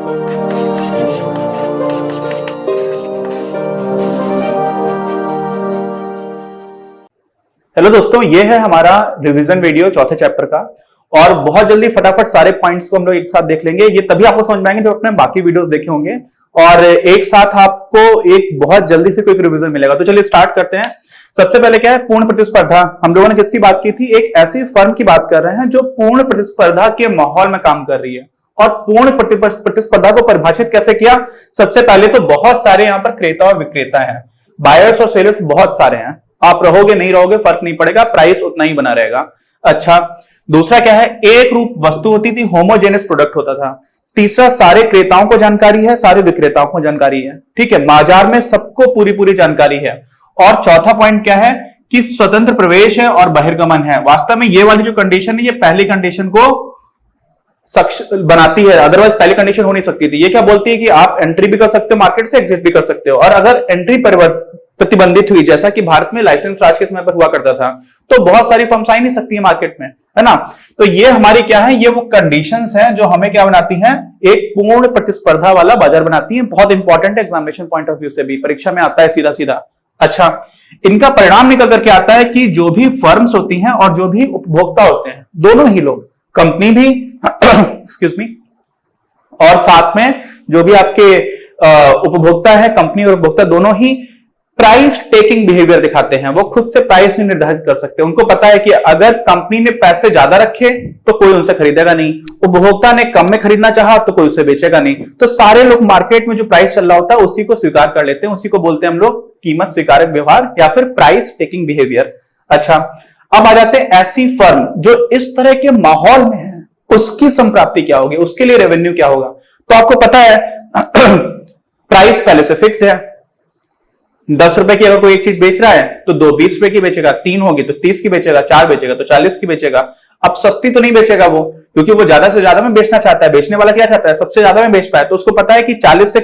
Hello दोस्तों, ये है हमारा रिवीजन वीडियो चौथे चैप्टर का। और बहुत जल्दी फटाफट सारे पॉइंट्स को हम लोग एक साथ देख लेंगे। ये तभी आपको समझ में आएंगे जब अपने बाकी वीडियोस देखे होंगे और एक साथ आपको एक बहुत जल्दी से क्विक रिवीजन मिलेगा। तो चलिए स्टार्ट करते हैं। सबसे पहले क्या है, पूर्ण प्रतिस्पर्धा। हम लोगों ने किसकी बात की थी? एक ऐसी फर्म की बात कर रहे हैं जो पूर्ण प्रतिस्पर्धा के माहौल में काम कर रही है। और पूर्ण प्रतिस्पर्धा को परिभाषित कैसे किया? सबसे पहले तो बहुत सारे यहाँ पर क्रेता और विक्रेता हैं, बायर्स और सेलर्स बहुत सारे हैं। आप रहोगे नहीं रहोगे फर्क नहीं पड़ेगा, प्राइस उतना ही बना रहेगा। अच्छा, दूसरा क्या है, एक रूप वस्तु होती थी, होमोजेनियस प्रोडक्ट होता था। तीसरा, सारे क्रेताओं को जानकारी है, सारे विक्रेताओं को जानकारी है। ठीक है, बाजार में सबको पूरी पूरी जानकारी है। और चौथा पॉइंट क्या है कि स्वतंत्र प्रवेश है और बहिर्गमन है। वास्तव में ये वाली जो कंडीशन है, ये पहली कंडीशन को बनाती है, अदरवाइज पहली कंडीशन हो नहीं सकती थी। ये क्या बोलती है कि आप एंट्री भी कर सकते हो मार्केट से, एग्जिट भी कर सकते हो। और अगर एंट्री प्रतिबंधित हुई, जैसा कि भारत में लाइसेंस राज के समय पर हुआ करता था, तो बहुत सारी फर्म्स आ ही नहीं सकती है मार्केट में, है ना। तो ये हमारी क्या है, ये वो कंडीशंस हैं जो हमें क्या बनाती हैं, एक पूर्ण प्रतिस्पर्धा वाला बाजार बनाती हैं। बहुत इंपॉर्टेंट है एग्जामिनेशन पॉइंट ऑफ व्यू से भी, परीक्षा में आता है सीधा सीधा। अच्छा, इनका परिणाम निकल करके आता है कि जो भी फर्म्स होती हैं और जो भी उपभोक्ता होते हैं, दोनों ही लोग, कंपनी भी एक्सक्यूज मी, और साथ में जो भी आपके उपभोक्ता है, कंपनी और उपभोक्ता दोनों ही प्राइस टेकिंग बिहेवियर दिखाते हैं। वो खुद से प्राइस नहीं निर्धारित कर सकते। उनको पता है कि अगर कंपनी ने पैसे ज्यादा रखे तो कोई उनसे खरीदेगा नहीं, उपभोक्ता ने कम में खरीदना चाहा तो कोई उसे बेचेगा नहीं। तो सारे लोग मार्केट में जो प्राइस चल रहा होता है उसी को स्वीकार कर लेते हैं। उसी को बोलते हैं हम लोग कीमत स्वीकारक व्यवहार या फिर प्राइस टेकिंग बिहेवियर। अच्छा, अब आ जाते हैं ऐसी फर्म जो इस तरह के माहौल में है, उसकी संप्राप्ति क्या होगी, उसके लिए रेवेन्यू क्या होगा। तो आपको पता है प्राइस पहले से फिक्स्ड है। 10 रुपए की अगर कोई एक चीज बेच रहा है तो 2 20 रुपए की बेचेगा, 3 होगी तो 30 की बेचेगा, 4 बेचेगा तो 40 की बेचेगा। अब सस्ती तो नहीं बेचेगा वो, क्योंकि वो ज्यादा से ज्यादा में बेचना चाहता है। बेचने वाला क्या चाहता है, सबसे ज्यादा में बेच पाए। तो उसको पता है कि 40 से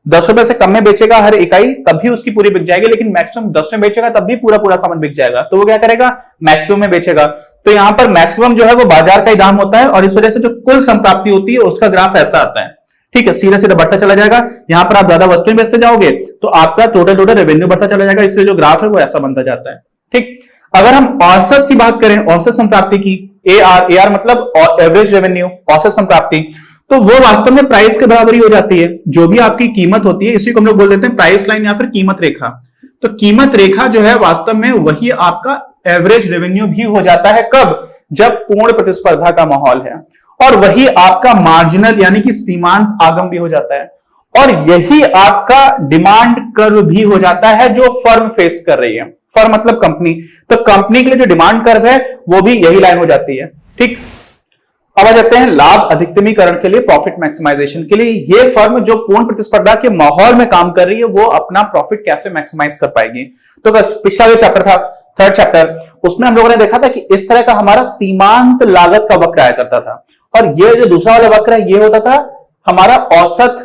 10 रुपए से कम में बेचेगा हर इकाई, तभी उसकी पूरी बिक जाएगी। लेकिन मैक्सिमम 10 में बेचेगा तब भी पूरा पूरा सामान बिक जाएगा। तो वो क्या करेगा, मैक्सिमम में बेचेगा। तो यहां पर मैक्सिमम जो है वो बाजार का ही दाम होता है, और इस वजह से जो कुल संप्राप्ति होती है उसका ग्राफ ऐसा आता है। ठीक है, सीधा सीधा बढ़ता चला जाएगा। यहां पर आप ज्यादा वस्तुएं बेचते जाओगे तो आपका टोटल रेवेन्यू बढ़ता चला जाएगा। इसलिए जो ग्राफ है वो ऐसा बनता जाता है। ठीक, अगर हम औसत की बात करें, औसत संप्राप्ति की, AR मतलब एवरेज रेवेन्यू, औसत संप्राप्ति, तो वो वास्तव में प्राइस के बराबर ही हो जाती है। जो भी आपकी कीमत होती है, इसी को हम लोग बोल देते हैं प्राइस लाइन या फिर कीमत रेखा। तो कीमत रेखा जो है वास्तव में वही आपका एवरेज रेवेन्यू भी हो जाता है। कब? जब पूर्ण प्रतिस्पर्धा का माहौल है। और वही आपका मार्जिनल यानी कि सीमांत आगम भी हो जाता है। और यही आपका डिमांड कर्व भी हो जाता है जो फर्म फेस कर रही है। फर्म मतलब कंपनी। तो कंपनी के लिए जो डिमांड कर्व है वो भी यही लाइन हो जाती है। ठीक, अब आ जाते हैं लाभ अधिकतमीकरण के लिए, प्रॉफिट मैक्सिमाइजेशन के लिए। ये फर्म जो पूर्ण प्रतिस्पर्धा के माहौल में काम कर रही है वो अपना प्रॉफिट कैसे मैक्सिमाइज कर पाएगी। तो पिछला जो चैप्टर था, थर्ड चैप्टर, उसमें हम लोगों ने देखा था कि इस तरह का हमारा सीमांत लागत का वक्र आया करता था। और ये जो दूसरा वाला वक्र है ये होता था हमारा औसत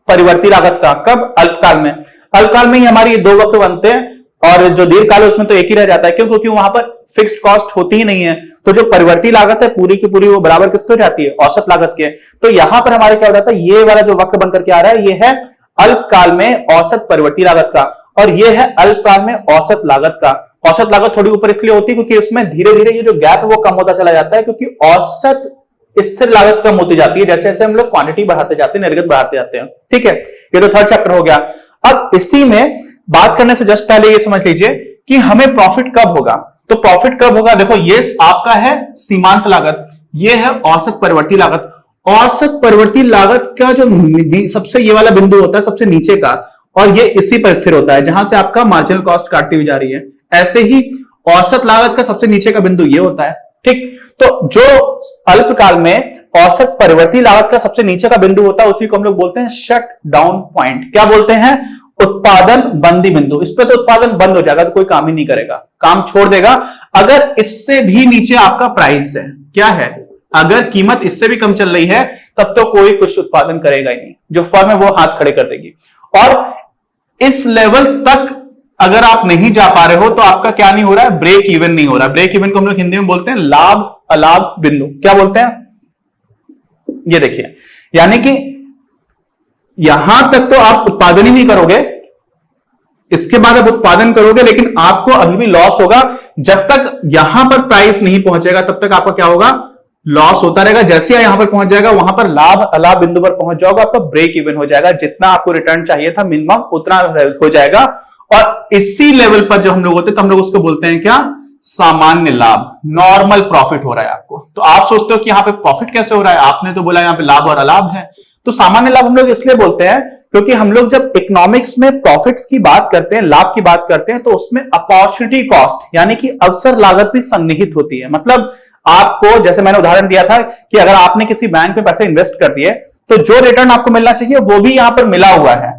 परिवर्ती लागत का। कब? अल्पकाल में। अल्पकाल में ही हमारी ये 2 वक्र बनते हैं, और जो दीर्घकाल है उसमें तो एक ही रह जाता है। क्यों? क्योंकि वहां पर फिक्स्ड कॉस्ट होती ही नहीं है। तो जो परिवर्ती लागत है पूरी की पूरी वो बराबर किसकी हो जाती है? औसत लागत के। तो यहां पर हमारे क्या हो जाता है, ये वाला जो वक्र बनकर के आ रहा है ये है अल्पकाल में औसत परिवर्ती लागत का, और ये है अल्पकाल में औसत लागत का। औसत लागत थोड़ी ऊपर इसलिए होती है क्योंकि इसमें धीरे धीरे ये जो गैप है वो कम होता चला जाता है, क्योंकि औसत स्थिर लागत कम होती जाती है जैसे जैसे हम लोग क्वांटिटी बढ़ाते जाते हैं, निर्गत बढ़ाते जाते हैं। ठीक है, ये तो थर्ड चैप्टर हो गया। अब इसी में बात करने से जस्ट पहले ये समझ लीजिए कि हमें प्रॉफिट कब होगा। तो प्रॉफिट कब होगा, देखो ये आपका है सीमांत लागत, ये है औसत परिवर्ती लागत। औसत परिवर्ती लागत का जो सबसे ये वाला बिंदु होता है सबसे नीचे का, और ये इसी पर स्थिर होता है जहां से आपका मार्जिनल कॉस्ट काटती हुई जा रही है। ऐसे ही औसत लागत का सबसे नीचे का बिंदु ये होता है। ठीक, तो जो अल्पकाल में औसत परिवर्ती लागत का सबसे नीचे का बिंदु होता है उसी को हम लोग बोलते हैं शट डाउन पॉइंट। क्या बोलते हैं? उत्पादन बंदी बिंदु। इस पे तो उत्पादन बंद हो जाएगा तो कोई काम ही नहीं करेगा, काम छोड़ देगा। अगर इससे भी नीचे आपका प्राइस है, क्या है, अगर कीमत इससे भी कम चल रही है तब तो कोई कुछ उत्पादन करेगा ही नहीं। जो फर्म है वो हाथ खड़े कर देगी। और इस लेवल तक अगर आप नहीं जा पा रहे हो तो आपका क्या नहीं हो रहा है, ब्रेक इवन नहीं हो रहा। ब्रेक इवन को हम लोग हिंदी में बोलते हैं लाभ अलाभ बिंदु। क्या बोलते हैं? ये देखिए, यानी कि यहां तक तो आप उत्पादन ही नहीं करोगे, इसके बाद आप उत्पादन करोगे लेकिन आपको अभी भी लॉस होगा। जब तक यहां पर प्राइस नहीं पहुंचेगा तब तक आपका क्या होगा, लॉस होता रहेगा। जैसे ही यहां पर पहुंच जाएगा वहां पर लाभ अलाभ बिंदु पर पहुंच जाओगे, आपका ब्रेक इवन हो जाएगा, जितना आपको रिटर्न चाहिए था मिनिमम उतना हो जाएगा। और इसी लेवल पर जब हम लोग होते हैं तो हम लोग उसको बोलते हैं क्या, सामान्य लाभ, नॉर्मल प्रॉफिट हो रहा है आपको। तो आप सोचते हो कि यहां पे प्रॉफिट कैसे हो रहा है, आपने तो बोला यहां पे लाभ और अलाभ है। तो सामान्य लाभ हम लोग इसलिए बोलते हैं क्योंकि हम लोग जब इकोनॉमिक्स में प्रॉफिट्स की बात करते हैं, लाभ की बात करते हैं, तो उसमें अपॉर्चुनिटी कॉस्ट यानी कि अवसर लागत भी सन्निहित होती है। मतलब आपको, जैसे मैंने उदाहरण दिया था कि अगर आपने किसी बैंक में पैसे इन्वेस्ट कर दिए तो जो रिटर्न आपको मिलना चाहिए वो भी यहां पर मिला हुआ है,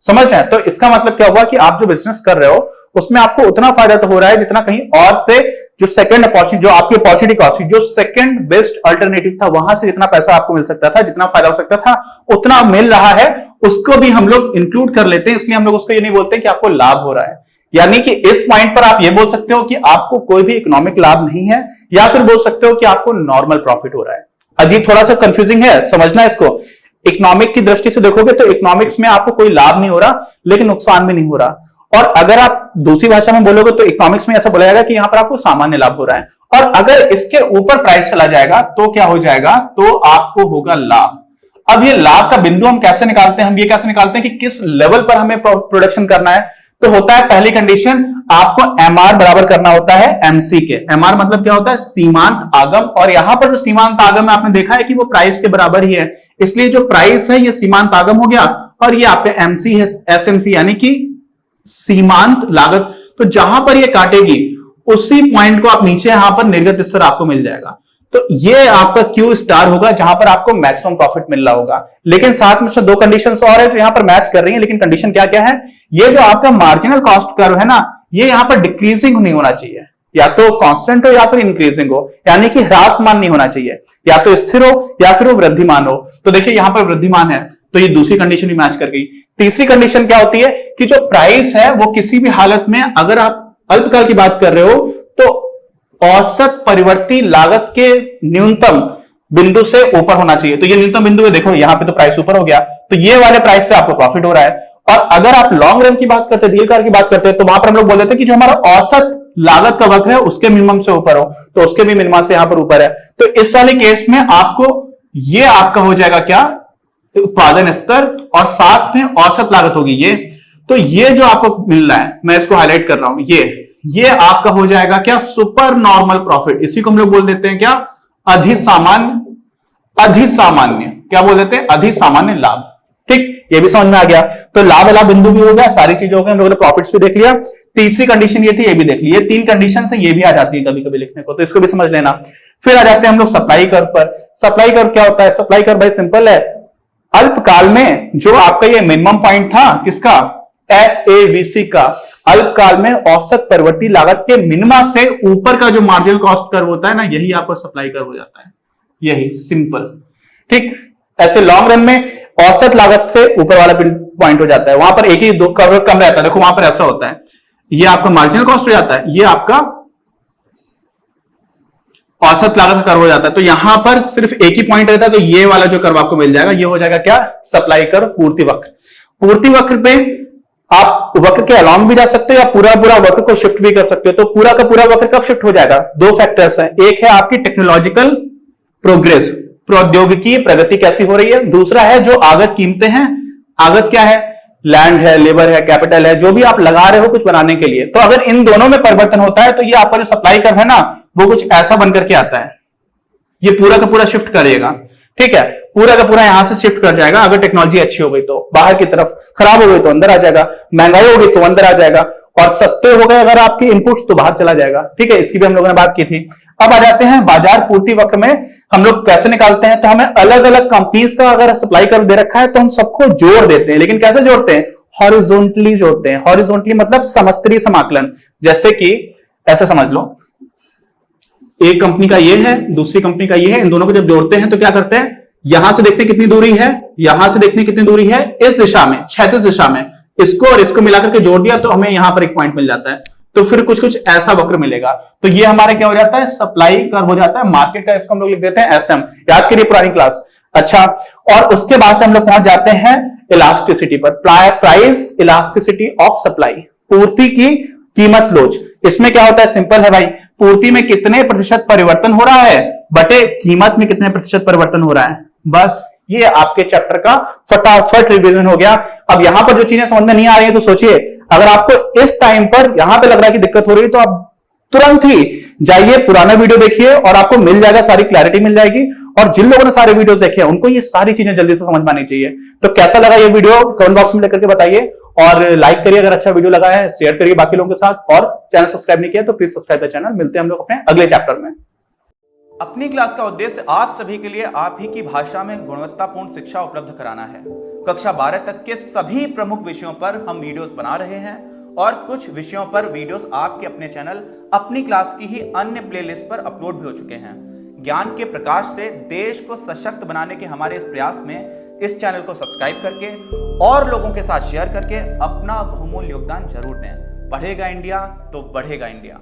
समझ रहे हैं। तो इसका मतलब क्या हुआ कि आप जो बिजनेस कर रहे हो उसमें आपको उतना फायदा तो हो रहा है जितना कहीं और से जो सेकंड अपॉर्चुनिटी, जो आपकी अपॉर्चुनिटी कॉस्ट, जो सेकंड बेस्ट अल्टरनेटिव था वहां से जितना पैसा आपको मिल सकता था, जितना फायदा हो सकता था उतना मिल रहा है, उसको भी हम लोग इंक्लूड कर लेते हैं। इसलिए हम लोग उसको ये नहीं बोलते कि आपको लाभ हो रहा है। यानी कि इस पॉइंट पर आप ये बोल सकते हो कि आपको कोई भी इकोनॉमिक लाभ नहीं है, या फिर बोल सकते हो कि आपको नॉर्मल प्रॉफिट हो रहा है। अजीब, थोड़ा सा कंफ्यूजिंग है, समझना इसको। इकोनॉमिक की दृष्टि से देखोगे तो इकोनॉमिक्स में आपको कोई लाभ नहीं हो रहा लेकिन नुकसान भी नहीं हो रहा। और अगर आप दूसरी भाषा में बोलोगे तो इकोनॉमिक्स में ऐसा बोला जाएगा कि यहां पर आपको सामान्य लाभ हो रहा है। और अगर इसके ऊपर प्राइस चला जाएगा तो क्या हो जाएगा, तो आपको होगा लाभ। अब ये लाभ का बिंदु हम कैसे निकालते हैं, हम ये कैसे निकालते हैं कि किस लेवल पर हमें प्रोडक्शन करना है। तो होता है पहली कंडीशन, आपको एमआर बराबर करना होता है एमसी के। एमआर मतलब क्या होता है, सीमांत आगम। और यहां पर जो सीमांत आगम है आपने देखा है कि वो प्राइस के बराबर ही है, इसलिए जो प्राइस है ये सीमांत आगम हो गया और ये आपके एमसी है, एसएमसी यानी कि सीमांत लागत। तो जहां पर ये काटेगी उसी पॉइंट को आप नीचे यहां पर निर्गत स्तर आपको मिल जाएगा। तो ये आपका क्यू स्टार होगा जहां पर आपको मैक्सिमम प्रॉफिट मिल रहा होगा। लेकिन साथ में दो कंडीशंस और है जो यहां पर मैच कर रही हैं, लेकिन कंडीशन क्या क्या है, ये जो आपका मार्जिनल कॉस्ट कर्व है ना, ये यहां पर डिक्रीजिंग नहीं होना चाहिए, या तो कांस्टेंट हो या फिर इंक्रीजिंग हो, यानी कि ह्रासमान नहीं होना चाहिए, या तो स्थिर हो या फिर वो वृद्धिमान हो। तो देखिए यहां पर वृद्धिमान है तो ये दूसरी कंडीशन भी मैच कर गई। तीसरी कंडीशन क्या होती है कि जो प्राइस है वो किसी भी हालत में, अगर आप अल्पकाल की बात कर रहे हो तो औसत परिवर्ती लागत के न्यूनतम बिंदु से ऊपर होना चाहिए। तो ये न्यूनतम बिंदु है, देखो यहां पे तो प्राइस ऊपर हो गया, तो ये वाले प्राइस पे आपको प्रॉफिट हो रहा है। और अगर आप लॉन्ग रन की बात करते हैं, दीर्घकाल की बात करते हैं, तो वहां पर हम लोग बोल देते हैं कि जो हमारा औसत लागत का वक्र है उसके मिनिमम से ऊपर हो, तो उसके भी मिनिमम से यहां पर ऊपर है। तो इस वाले केस में आपको ये आपका हो जाएगा क्या, उत्पादन स्तर, और साथ में औसत लागत होगी ये। तो ये जो आपको मिल रहा है, मैं इसको हाईलाइट कर रहा हूं, ये आपका हो जाएगा क्या, सुपर नॉर्मल प्रॉफिट। इसी को हम लोग बोल देते हैं क्या, अधिसामान्य क्या बोल देते हैं, अधिसामान्य लाभ। ठीक, ये भी समझ में आ गया। तो लाभ लाभ बिंदु भी हो गया, सारी चीजें हो गई, हम लोगों ने प्रॉफिट्स भी देख लिया। तीसरी कंडीशन ये थी, ये भी देख ली। ये तीन कंडीशन से ये भी आ जाती है कभी कभी लिखने को, तो इसको भी समझ लेना। फिर आ जाते हैं हम लोग सप्लाई कर्व पर। सप्लाई कर्व क्या होता है, सप्लाई कर्व भाई सिंपल है, अल्पकाल में जो आपका ये मिनिमम पॉइंट था किसका, SAVC का, अल्पकाल में औसत परिवर्ती लागत के मिनिमा से ऊपर का जो मार्जिनल कॉस्ट कर्व होता है ना, यही आपका सप्लाई कर्व हो जाता है, यही सिंपल। ठीक, ऐसे लॉन्ग रन में औसत लागत से ऊपर वाला पॉइंट हो जाता है, वहां पर एक ही दो कर्व कम रहता है। देखो वहां पर ऐसा होता है, ये आपका मार्जिनल कॉस्ट हो जाता है, ये आपका औसत लागत का कर्व हो जाता है। तो यहां पर सिर्फ एक ही पॉइंट रहता है, तो ये वाला जो कर्व आपको मिल जाएगा ये हो जाएगा क्या, सप्लाई कर्व, पूर्ति वक्र। पूर्ति वक्र पे आप वक्र के अलॉन्ग भी जा सकते हो या पूरा पूरा वक्र को शिफ्ट भी कर सकते हो। तो पूरा का पूरा वक्र कब शिफ्ट हो जाएगा, दो फैक्टर्स हैं, एक है आपकी टेक्नोलॉजिकल प्रोग्रेस, प्रौद्योगिकी प्रगति कैसी हो रही है, दूसरा है जो आगत कीमतें हैं। आगत क्या है, लैंड है, लेबर है, कैपिटल है, जो भी आप लगा रहे हो कुछ बनाने के लिए। तो अगर इन दोनों में परिवर्तन होता है तो ये आपका जो सप्लाई कर्व है ना, वो कुछ ऐसा बनकर के आता है, ये पूरा का पूरा शिफ्ट करेगा। ठीक है, पूरा का पूरा यहां से शिफ्ट कर जाएगा। अगर टेक्नोलॉजी अच्छी हो गई तो बाहर की तरफ, खराब हो गई तो अंदर आ जाएगा, महंगाई हो गई तो अंदर आ जाएगा, और सस्ते हो गए अगर आपके इनपुट्स तो बाहर चला जाएगा। ठीक है, इसकी भी हम लोगों ने बात की थी। अब आ जाते हैं बाजार पूर्ति वक्र में हम लोग कैसे निकालते हैं। तो हमें अलग अलग कंपनीज का अगर सप्लाई कर्व दे रखा है तो हम सबको जोड़ देते हैं, लेकिन कैसे जोड़ते हैं, हॉरिजॉन्टली जोड़ते हैं। हॉरिजॉन्टली मतलब समस्तरीय समाकलन। जैसे कि ऐसे समझ लो, एक कंपनी का ये है, दूसरी कंपनी का ये है, इन दोनों को जब जोड़ते हैं तो क्या करते हैं, यहां से देखते हैं कितनी दूरी है, यहां से देखते हैं कितनी दूरी है, इस दिशा में, क्षैतिज दिशा में, इसको और इसको मिलाकर के जोड़ दिया तो हमें यहां पर एक पॉइंट मिल जाता है। तो फिर कुछ कुछ ऐसा वक्र मिलेगा। तो ये हमारे क्या हो जाता है, सप्लाई कर्व हो जाता है मार्केट का। इसको हम लोग लिख देते हैं SM, याद करिए पुरानी क्लास। अच्छा, और उसके बाद से हम लोग पहुंच जाते हैं इलास्टिसिटी पर, प्राइस इलास्टिसिटी ऑफ सप्लाई, पूर्ति की कीमत लोच। इसमें क्या होता है, सिंपल है भाई, पूर्ति में कितने प्रतिशत परिवर्तन हो रहा है बटे कीमत में कितने प्रतिशत परिवर्तन हो रहा है। बस ये आपके चैप्टर का फटाफट रिवीजन हो गया। अब यहां पर जो चीजें समझ में नहीं आ रही है तो सोचिए, अगर आपको इस टाइम पर यहां पे लग रहा है कि दिक्कत हो रही है तो आप तुरंत ही जाइए पुराना वीडियो देखिए और आपको मिल जाएगा, सारी क्लैरिटी मिल जाएगी। और जिन लोगों ने सारे वीडियोस देखे हैं उनको ये सारी चीजें जल्दी से समझ में आनी चाहिए। तो कैसा लगा ये वीडियो कमेंट बॉक्स में लिख करके बताइए, और लाइक करिए अगर अच्छा वीडियो लगा है, शेयर करिए बाकी लोगों के साथ, और चैनल सब्सक्राइब नहीं किया तो प्लीज सब्सक्राइब द चैनल। मिलते हैं हम लोग अपने अगले चैप्टर में। अपनी क्लास का उद्देश्य आप सभी के लिए आप ही की भाषा में गुणवत्तापूर्ण शिक्षा उपलब्ध कराना है। कक्षा 12 तक के सभी प्रमुख विषयों पर हम वीडियोस बना रहे हैं और कुछ विषयों पर वीडियोस आपके अपने चैनल अपनी क्लास की ही अन्य प्लेलिस्ट पर अपलोड भी हो चुके हैं। ज्ञान के प्रकाश से देश को सशक्त बनाने के हमारे इस प्रयास में इस चैनल को सब्सक्राइब करके और लोगों के साथ शेयर करके अपना बहुमूल्य योगदान जरूर दें। पढ़ेगा इंडिया तो बढ़ेगा इंडिया।